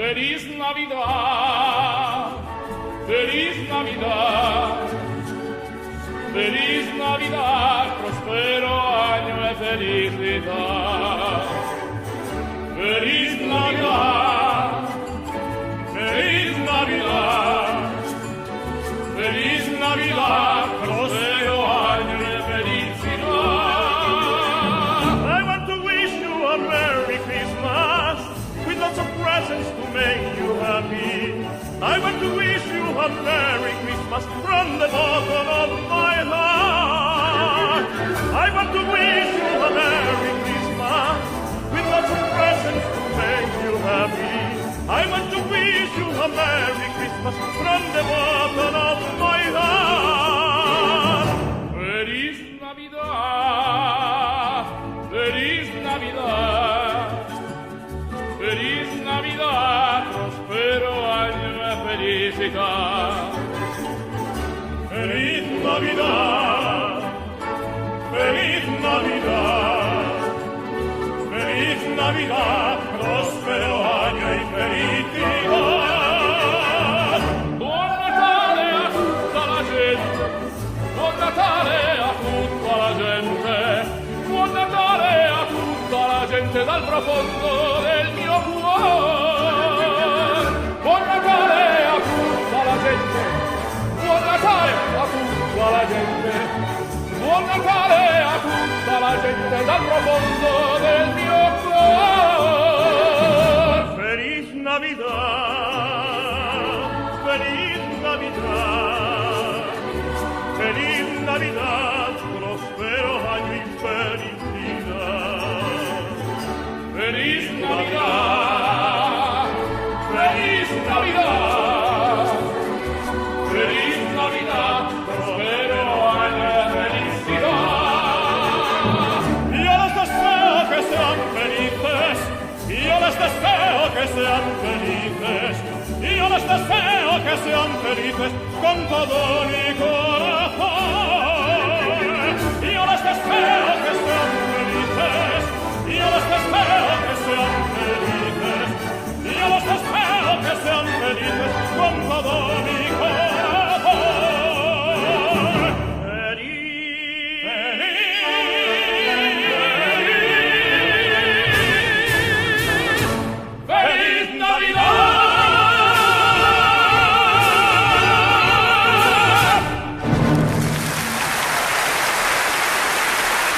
Feliz Navidad, feliz Navidad, feliz Navidad, prospero año de felicidad. Feliz Navidad, feliz Navidad, feliz Navidad, prospero año de felicidad. I want to wish you a Merry Christmas with lots of presents to make you happy. I want to wish you a Merry Christmas from the bottom of my heart. I want to wish you a Merry Christmas with lots of presents to make you happy. I want to wish you a Merry Christmas from the bottom of my heart. Feliz Navidad, feliz Navidad, feliz Navidad, prospero año de felicidad. Feliz Navidad, feliz Navidad, feliz Navidad, prospero año y felicidad. Buon Natale a tutta la gente, buon Natale a tutta la gente, buon Natale a tutta la gente dal profondo del mio cuore. Buon Natale a tutta la gente, buon Natale a tutta la gente, buon Natale a tutta la gente dal profondo del mio cuore. Feliz Navidad, feliz Navidad, feliz Navidad, prospero año y felicidad. Feliz Navidad, feliz Navidad, feliz Navidad, prospero año de felicidad. Yo les deseo que sean felices, yo les deseo que sean felices, yo les deseo que sean felices con todo mi corazón.